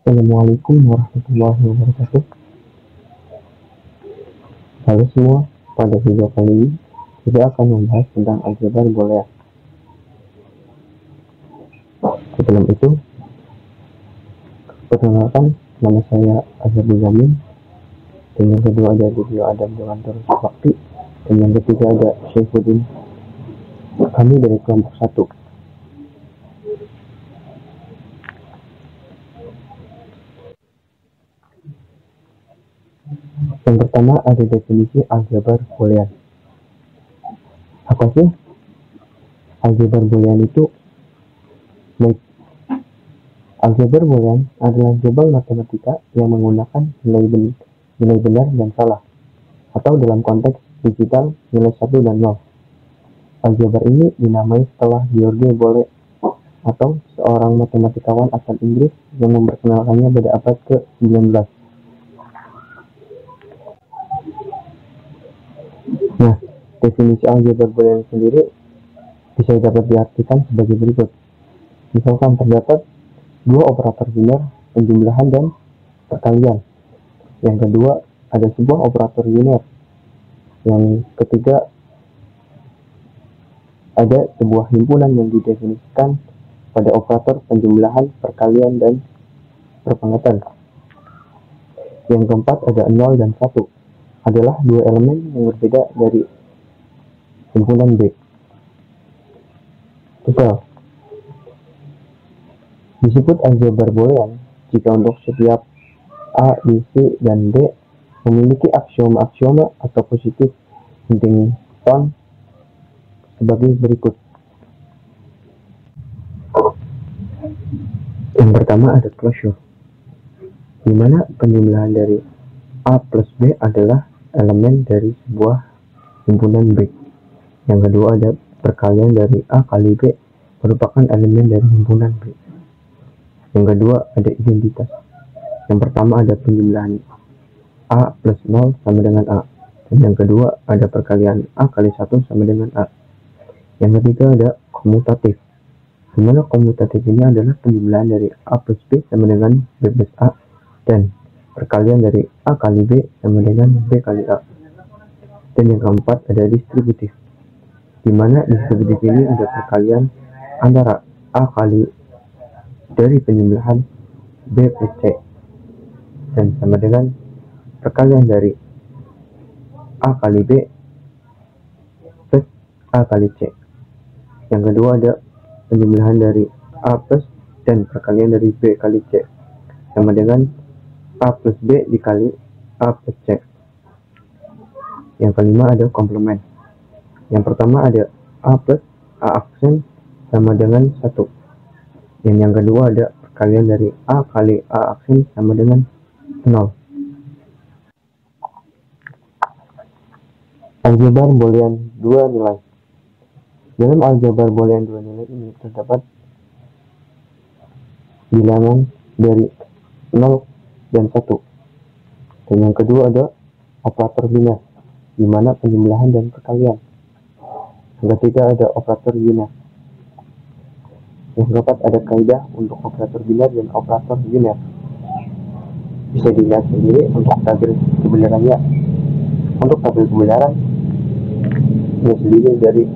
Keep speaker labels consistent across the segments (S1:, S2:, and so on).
S1: Assalamualaikum warahmatullahi wabarakatuh. Halo semua, pada video kali ini kita akan membahas tentang aljabar boolean. Sebelum itu, perkenalkan, nama saya Azhar Buzamin, dan yang kedua ada video Adam Dewanto Bakti, dan yang ketiga ada Syaifuddin. Kami dari kelompok 1. Yang pertama ada definisi aljabar boolean. Apa sih aljabar boolean itu? Baik, aljabar boolean adalah jabal matematika yang menggunakan nilai benar dan salah, atau dalam konteks digital nilai 1 dan 0. Aljabar ini dinamai setelah George Boole, atau seorang matematikawan asal Inggris yang memperkenalkannya pada abad ke-19. Nah, definisi aljabar boolean sendiri bisa dapat diartikan sebagai berikut. Misalkan terdapat dua operator biner, penjumlahan dan perkalian. Yang kedua, ada sebuah operator linear. Yang ketiga, ada sebuah himpunan yang didefinisikan pada operator penjumlahan, perkalian, dan perpangkatan. Yang keempat, ada 0 dan 1. Adalah dua elemen yang berbeda dari himpunan B. Betul. Disebut aljabar boolean jika untuk setiap A, B, C, dan D memiliki aksioma-aksioma atau positif Huntington sebagai berikut. Yang pertama ada closure, di mana penjumlahan dari A plus B adalah elemen dari sebuah himpunan B. Yang kedua ada perkalian dari A kali B merupakan elemen dari himpunan B. Yang kedua ada identitas. Yang pertama ada penjumlahan A plus 0 sama dengan A. Dan yang kedua ada perkalian A kali 1 sama dengan A. Yang ketiga ada komutatif, di mana komutatif ini adalah penjumlahan dari A plus B sama dengan B plus A, dan perkalian dari A kali B sama dengan B kali A. Dan yang keempat ada distributif, di mana distributif ini ada perkalian antara A kali dari penjumlahan B plus C dan sama dengan perkalian dari A kali B plus A kali C. Yang kedua ada penjumlahan dari A plus dan perkalian dari B kali C sama dengan A plus B dikali A plus C. Yang kelima ada komplement. Yang pertama ada A plus A aksen sama dengan 1. Dan yang kedua ada perkalian dari A kali A aksen sama dengan 0. Aljabar boolean dua nilai. Dalam aljabar boolean dua nilai ini terdapat bilangan dari 0 dan 1. Dan yang kedua ada operator biner, di mana penjumlahan dan perkalian. Yang ketiga ada operator biner. Yang keempat ada kaidah untuk operator biner dan operator biner. Bisa dilihat sendiri untuk tabel kebenarannya. Untuk tabel kebenaran ini sendiri dari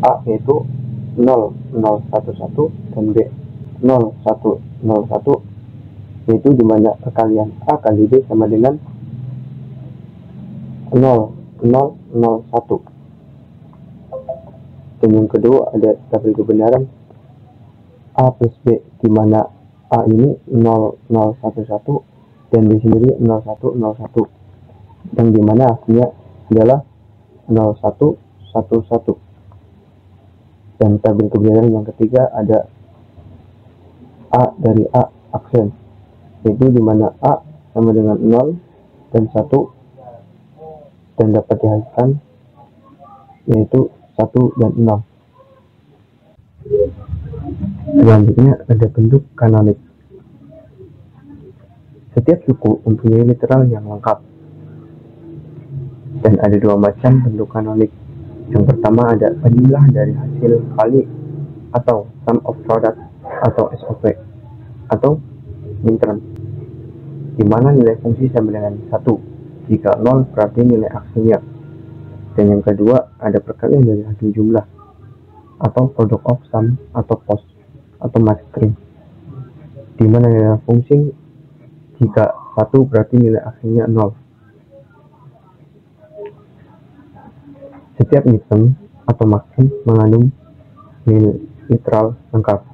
S1: A yaitu 0011 dan B 0101, yaitu dimana perkalian A kali B sama dengan 0001. Dan yang kedua ada tabel kebenaran A plus B, dimana A ini 0011 dan B sendiri 0101, yang dimana hasilnya adalah 0111. Dan tabel kebenaran yang ketiga ada A dari A aksen, yaitu dimana A sama dengan 0 dan 1 dan dapat dihasilkan yaitu 1 dan 6. Selanjutnya ada bentuk kanonik. Setiap suku mempunyai literal yang lengkap, dan ada dua macam bentuk kanonik. Yang pertama ada penjumlahan dari hasil kali atau sum of product atau SOP, atau minterm, di mana nilai fungsi sama dengan 1. Jika 0 berarti nilai aksinya. Dan yang kedua ada perkalian dari hasil jumlah atau product of sum atau post atau maxstring, di mana nilai fungsi jika 1 berarti nilai aksinya 0. Setiap midterm atau maxstring mengandung literal lengkap.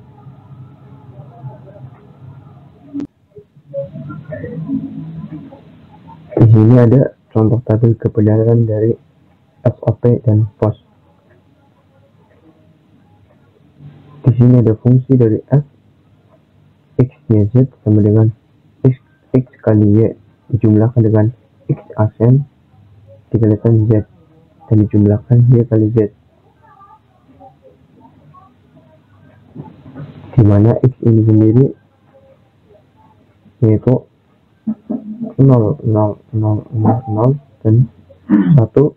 S1: Di sini ada contoh tabel kebenaran dari SOP dan POS. Di sini ada fungsi dari f x y z sama dengan x kali y dijumlahkan dengan x aksen dikalikan z dan dijumlahkan y kali z, di mana x ini sendiri yaitu 0, 0, 0, 0, 0 dan 1, 1, 1,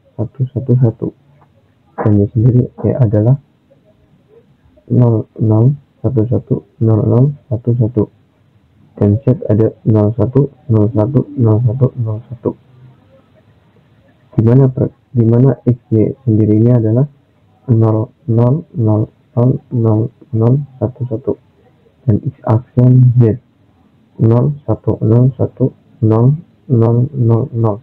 S1: 1, dan y sendiri adalah 0, 0, 1, 1, 0, 0, 1, 1, dan z ada 0, 1, 0, 1, 0, 1, 0, 1, dimana x y sendiri ini adalah 0, 0, 0, 0, 0, 0, 1, 1, dan x aksen z 0, 1, 0, 1, 0, 0, 0, 0,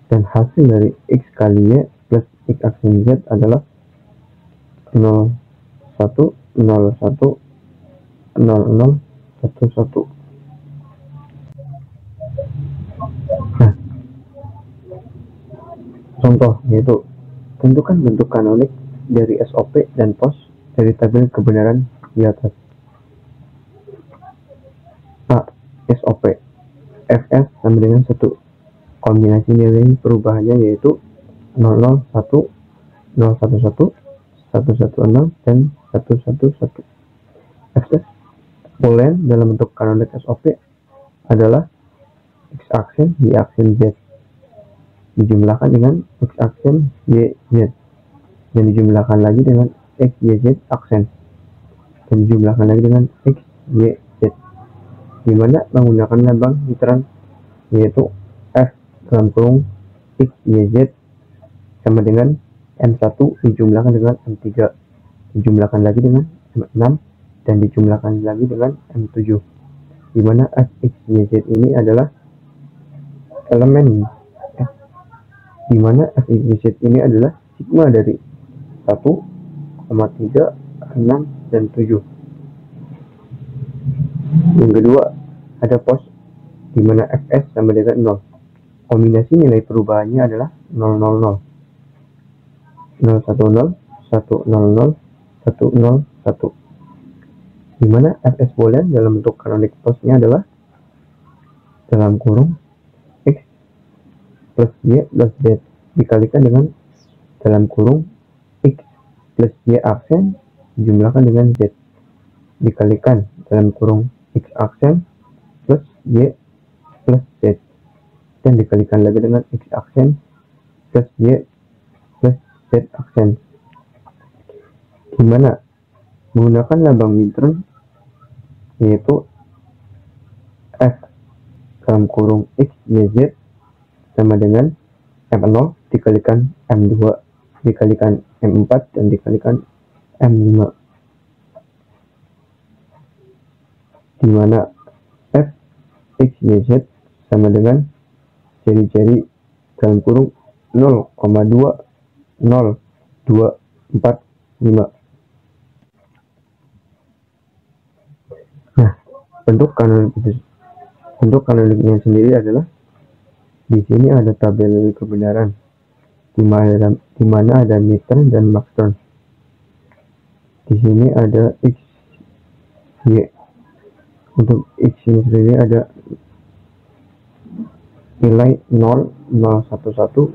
S1: dan hasil dari x kali y plus x aksen z adalah 0, 1, 0, 1, 0, 0, 1, 1. Nah, contoh yaitu tentukan bentuk kanonik dari SOP dan POS dari tabel kebenaran di atas. A. SOP Fs sama dengan 1. Kombinasi nilai perubahannya yaitu 001, 011, 110, dan 111. Fs boolean dalam bentuk kanonik SOP adalah x aksen y aksen z dijumlahkan dengan x aksen y z dan dijumlahkan lagi dengan x y z aksen dan dijumlahkan lagi dengan x y z, dimana menggunakan lambang literan yaitu f dalam kurung x y z sama dengan m1 dijumlahkan dengan m3 dijumlahkan lagi dengan m6 dan dijumlahkan lagi dengan m7, dimana f x y z ini adalah elemen dimana f x y z ini adalah sigma dari 1, 3, 6, dan 7. Yang kedua ada POS, dimana fs sama dengan 0. Kombinasi nilai perubahannya adalah 000, 010, 100, 101, dimana fs boolean dalam bentuk kanonik POS-nya adalah dalam kurung x plus y plus z dikalikan dengan dalam kurung x plus y aksen dijumlahkan dengan z dikalikan dalam kurung x aksen plus y plus z dan dikalikan lagi dengan x aksen plus y plus z aksen, dimana menggunakan lambang midterm yaitu f dalam kurung x y z sama dengan m0 dikalikan m2 dikalikan m4 dan dikalikan m5, dimana f x y z sama dengan jari-jari dalam kurung 0,2 0 2 4 5. Nah, bentuk kanoniknya sendiri adalah di sini ada tabel kebenaran di mana ada midterm dan maxterm. Di sini ada x y. Untuk x ini sendiri ada nilai 0, 011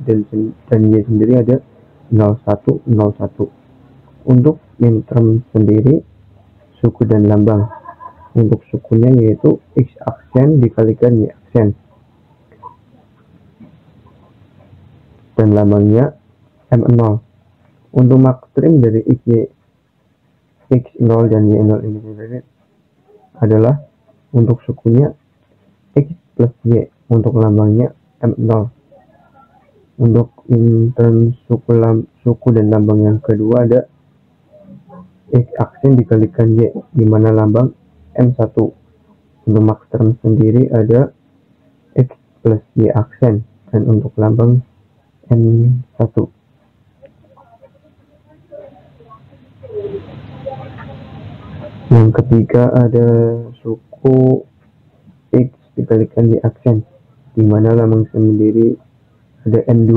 S1: dan y sendiri ada 0101. Untuk midterm sendiri suku dan lambang. Untuk sukunya yaitu x aksen dikalikan y aksen dan lambangnya m0. Untuk maxstring dari x0 dan y0 ini sendiri adalah untuk sukunya X plus Y, untuk lambangnya M0. Untuk intern suku dan lambang yang kedua ada X aksen dikalikan Y, di mana lambang M1. Untuk max term sendiri ada X plus Y aksen, dan untuk lambang M1. Yang ketiga ada suku X dikalikan Y aksen, di mana lambang sendiri ada M2.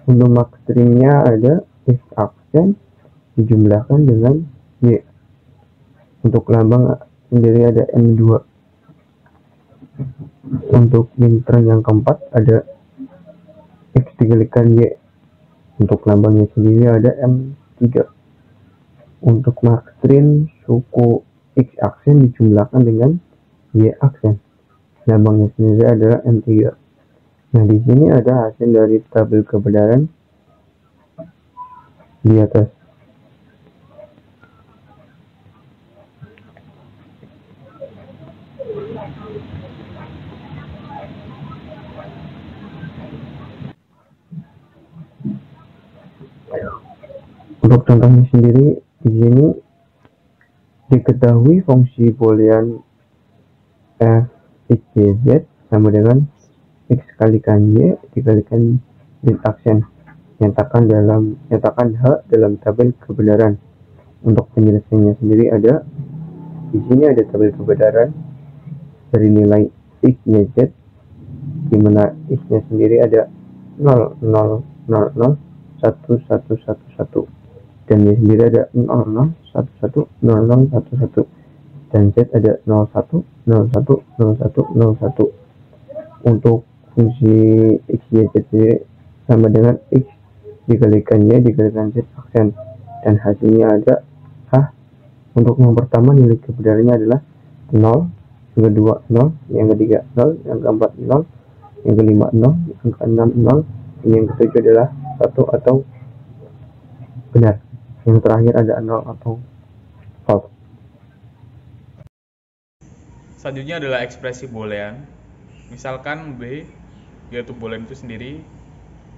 S1: Untuk max termnya ada X aksen dijumlahkan dengan Y. Untuk lambang sendiri ada M2. Untuk min term yang keempat ada X dikalikan Y. Untuk lambangnya sendiri ada M3. Untuk maktrin suku X aksen dijumlahkan dengan Y aksen. Lambangnya sendiri adalah M3. Nah, di sini ada hasil dari tabel kebenaran di atas. Untuk contohnya sendiri, di sini diketahui fungsi boolean f x y z sama dengan x kalikan y dikalikan z aksen. Nyatakan H dalam tabel kebenaran. Untuk penjelasannya sendiri ada di sini, ada tabel kebenaran dari nilai x y z, di mana x-nya sendiri ada 0 0 0 0 1 1 1 1, dan y sendiri ada 0 0 1 1 0 0 1 1, dan z ada 0 1 0 1 0 1 0 1. Untuk fungsi x y z sendiri sama dengan x dikalikan y dikalikan z aksen, dan hasilnya ada H. Untuk yang pertama nilai kebenarannya adalah 0, yang kedua 0, yang ketiga 0, yang keempat 0, yang kelima 0, yang keenam 0, dan yang ketujuh adalah 1 atau benar. Yang terakhir ada 0 atau false.
S2: Selanjutnya adalah ekspresi boolean. Misalkan B, yaitu boolean itu sendiri,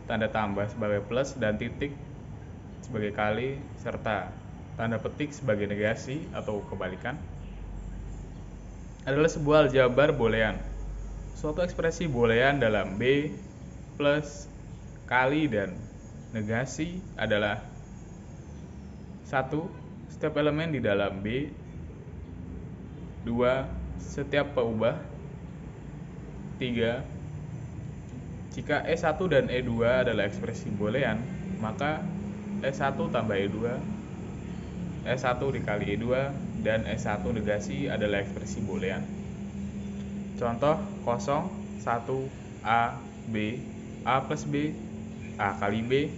S2: tanda tambah sebagai plus dan titik sebagai kali, serta tanda petik sebagai negasi atau kebalikan, adalah sebuah aljabar boolean. Suatu ekspresi boolean dalam B plus kali dan negasi adalah 1. Setiap elemen di dalam B. 2. Setiap peubah. 3. Jika E1 dan E2 adalah ekspresi boolean, maka E1 tambah E2, E1 dikali E2, dan E1 negasi adalah ekspresi boolean. Contoh 0, 1, A, B, A plus B, A kali B,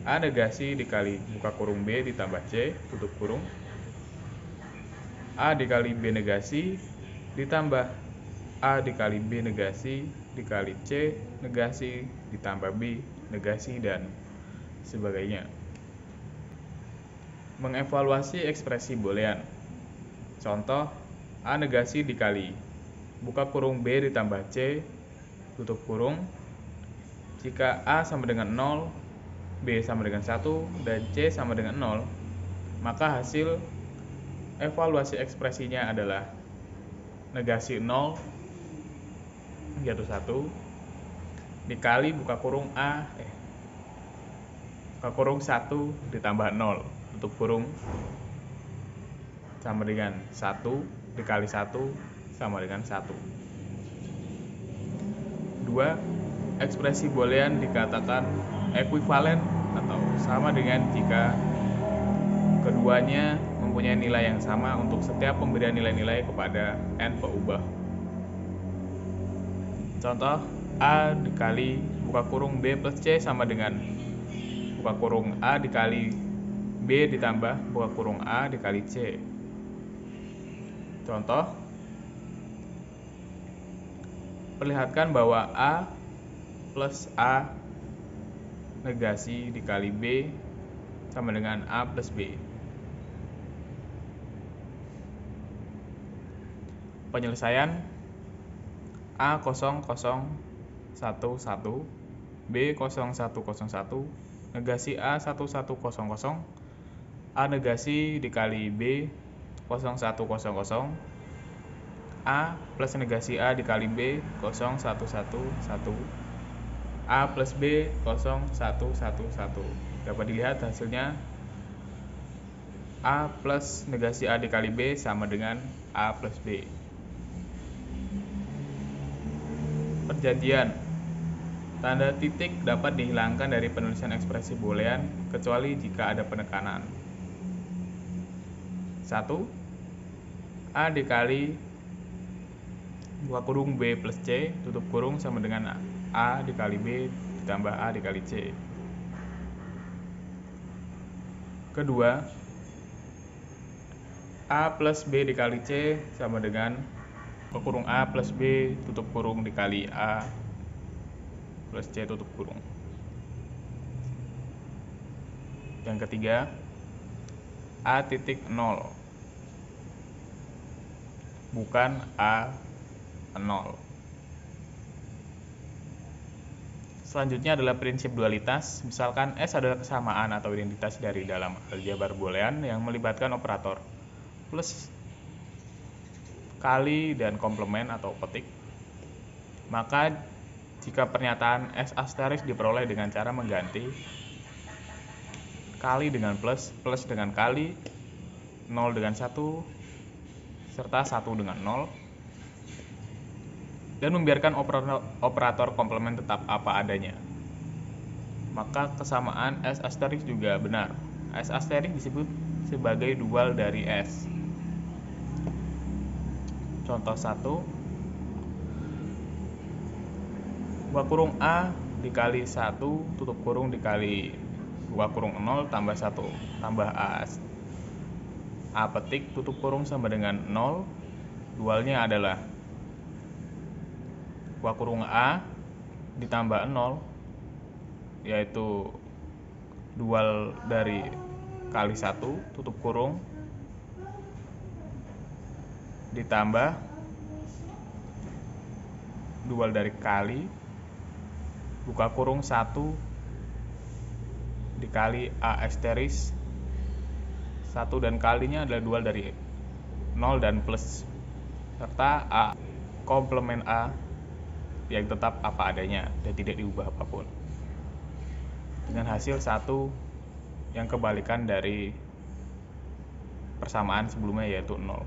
S2: A negasi dikali buka kurung B ditambah C, tutup kurung, A dikali B negasi ditambah A dikali B negasi dikali C negasi ditambah B negasi, dan sebagainya. Mengevaluasi ekspresi boolean. Contoh A negasi dikali buka kurung B ditambah C, tutup kurung. Jika A sama dengan 0, B sama dengan 1, dan C sama dengan 0, maka hasil evaluasi ekspresinya adalah negasi 0 yaitu 1 dikali buka kurung buka kurung 1 ditambah 0 tutup kurung sama dengan 1 dikali 1 sama dengan 1. 2. Ekspresi boolean dikatakan ekuivalen atau sama dengan jika keduanya mempunyai nilai yang sama untuk setiap pemberian nilai-nilai kepada n peubah. Contoh A dikali buka kurung B plus C sama dengan buka kurung A dikali B ditambah buka kurung A dikali C. Contoh, perlihatkan bahwa A plus A negasi dikali B sama dengan A plus B. penyelesaian A0011 B0101 negasi A1100 A negasi dikali B0100 A plus negasi A dikali B0111 A plus B0111. Dapat dilihat hasilnya A plus negasi A dikali B sama dengan A plus B. Perjanjian. Tanda titik dapat dihilangkan dari penulisan ekspresi boolean kecuali jika ada penekanan. 1. A dikali buka kurung B plus C tutup kurung sama dengan A dikali B ditambah A dikali C. Kedua, A plus B dikali C sama dengan buka kurung A plus B tutup kurung dikali A plus C tutup kurung. Yang ketiga, A titik 0 bukan A 0. Selanjutnya adalah prinsip dualitas. Misalkan S adalah kesamaan atau identitas dari dalam aljabar boolean yang melibatkan operator plus, kali, dan komplement atau petik. Maka jika pernyataan S asteris diperoleh dengan cara mengganti kali dengan plus, plus dengan kali, 0 dengan 1, serta 1 dengan 0, dan membiarkan operator komplement tetap apa adanya, maka kesamaan S asteris juga benar. S asteris disebut sebagai dual dari S. Contoh 1, buka kurung A dikali 1 tutup kurung dikali buka kurung 0 tambah 1 tambah A. A petik tutup kurung sama dengan 0. Dualnya adalah buka kurung A ditambah 0, yaitu dual dari kali 1 tutup kurung ditambah dual dari kali buka kurung 1 dikali A asteris 1, dan kalinya adalah dual dari 0 dan plus, serta A komplement A yang tetap apa adanya dan tidak diubah apapun, dengan hasil 1 yang kebalikan dari persamaan sebelumnya yaitu 0.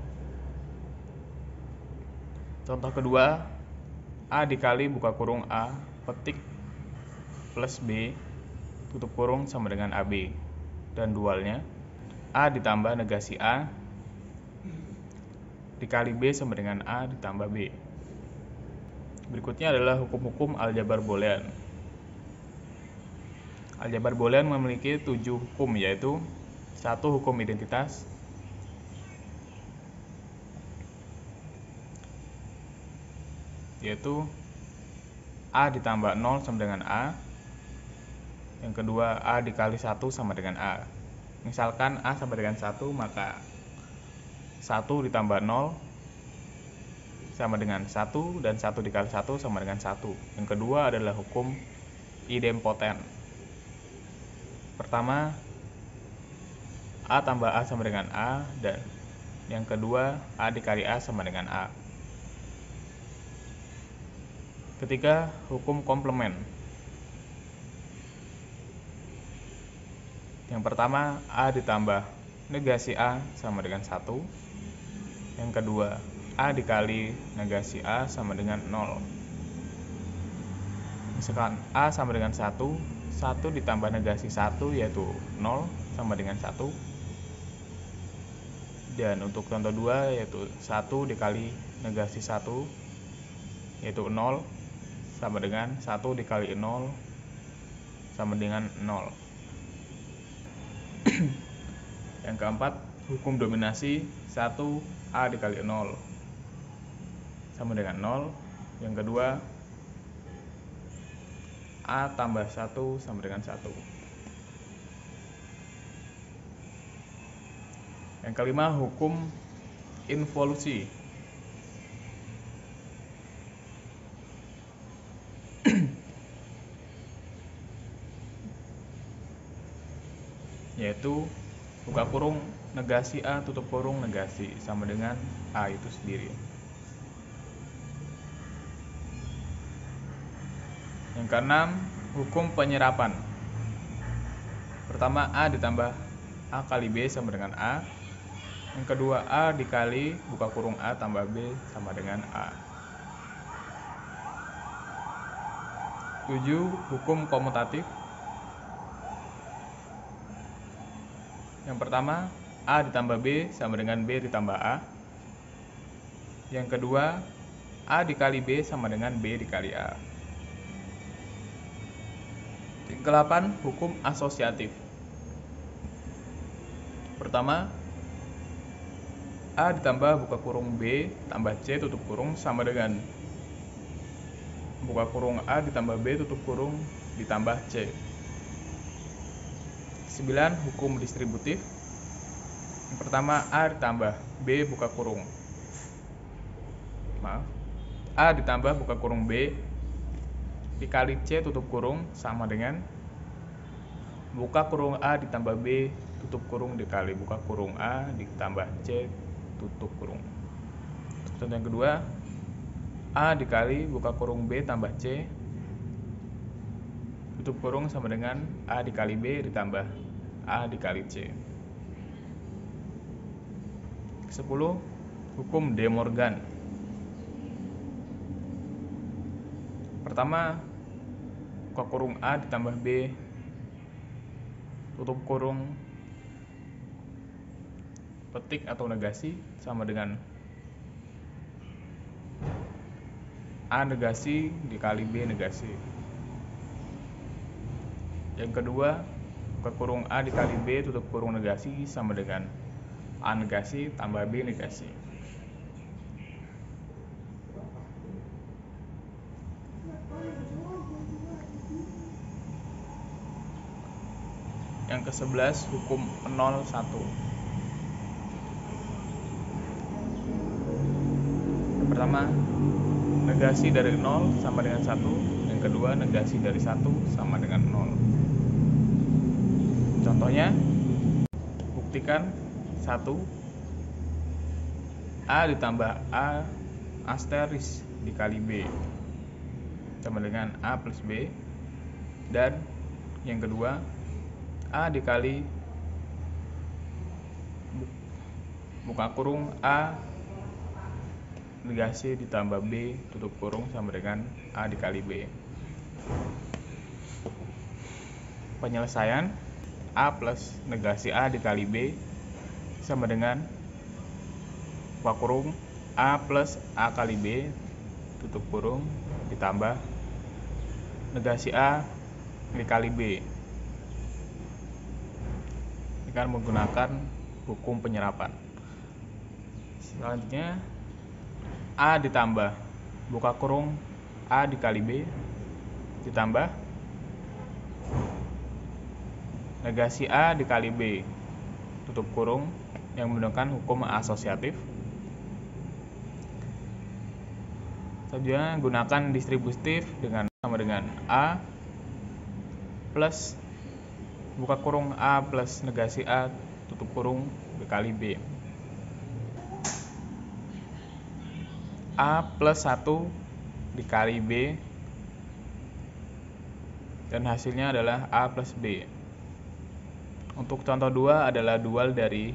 S2: Contoh kedua, A dikali buka kurung A petik plus B tutup kurung sama dengan AB, dan dualnya A ditambah negasi A dikali B sama dengan A ditambah B. Berikutnya adalah hukum-hukum aljabar boolean. Aljabar boolean memiliki 7 hukum, yaitu 1. Hukum identitas, yaitu A ditambah 0 sama dengan A. Yang kedua, A dikali 1 sama dengan A. Misalkan A sama dengan 1, maka 1 ditambah 0 sama dengan 1, dan 1 dikali 1 sama dengan 1. Yang kedua adalah hukum idempoten. Pertama, A tambah A sama dengan A, dan yang kedua, A dikali A sama dengan A. Ketiga, hukum komplement. Yang pertama, A ditambah negasi A sama dengan 1. Yang kedua, A dikali negasi A sama dengan 0. Misalkan A sama dengan 1, 1 ditambah negasi 1 yaitu 0 sama dengan 1. Dan untuk contoh 2 yaitu 1 dikali negasi 1 yaitu 0 sama dengan 1 dikali 0 sama dengan 0. Yang keempat, hukum dominasi 1 A dikali 0 sama dengan 0. Yang kedua, A tambah 1 sama dengan 1. Yang kelima, hukum involusi. yaitu buka kurung negasi A tutup kurung negasi sama dengan A itu sendiri. Yang keenam, hukum penyerapan. Pertama, A ditambah A kali B sama dengan A. Yang kedua, A dikali buka kurung A tambah B sama dengan A. 7. Hukum komutatif. Yang pertama, A ditambah B sama dengan B ditambah A. Yang kedua, A dikali B sama dengan B dikali A. Yang ke-8, hukum asosiatif. Pertama, A ditambah buka kurung B tambah C tutup kurung sama dengan buka kurung A ditambah B tutup kurung ditambah C. 9. Hukum distributif. Yang pertama, A ditambah B buka kurung A ditambah buka kurung B dikali C tutup kurung sama dengan buka kurung A ditambah B tutup kurung dikali buka kurung A ditambah C tutup kurung. Contoh yang kedua, A dikali buka kurung B tambah C tutup kurung sama dengan A dikali B ditambah A dikali C. 10. Hukum De Morgan. Pertama, buka kurung A ditambah B tutup kurung petik atau negasi sama dengan A negasi dikali B negasi. Yang kedua, buka kurung A dikali B tutup kurung negasi sama dengan A negasi tambah B negasi. Yang ke-11, hukum 0, 1. Yang pertama, negasi dari 0 sama dengan 1. Yang kedua, negasi dari 1 sama dengan 0. Contohnya, buktikan 1. A ditambah A asteris dikali B sama dengan A plus B. Dan yang kedua, A dikali buka kurung A negasi ditambah B tutup kurung sama dengan A dikali B. Penyelesaian, A plus negasi A dikali B sama dengan buka kurung A plus A kali B tutup kurung ditambah negasi A dikali B dengan menggunakan hukum penyerapan. Selanjutnya, A ditambah buka kurung A dikali B ditambah negasi A dikali B tutup kurung yang menggunakan hukum asosiatif. Selanjutnya, gunakan distributif dengan sama dengan A plus buka kurung A plus negasi A tutup kurung dikali B. A plus 1 dikali B dan hasilnya adalah A plus B. Untuk contoh 2 adalah dual dari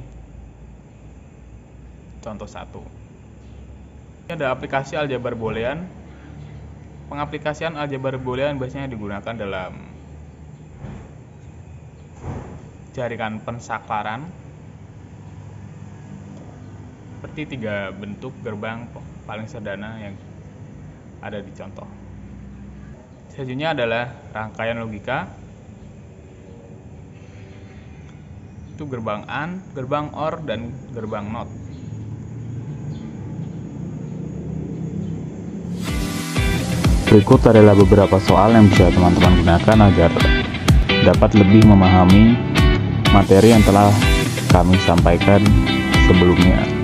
S2: contoh 1. Ini ada aplikasi aljabar boolean. Pengaplikasian aljabar boolean biasanya digunakan dalam jaringan pensaklaran seperti 3 bentuk gerbang paling sederhana yang ada di contoh. Selanjutnya adalah rangkaian logika. Itu gerbang AND, gerbang OR, dan gerbang NOT.
S3: Berikut adalah beberapa soal yang bisa teman-teman gunakan agar dapat lebih memahami materi yang telah kami sampaikan sebelumnya.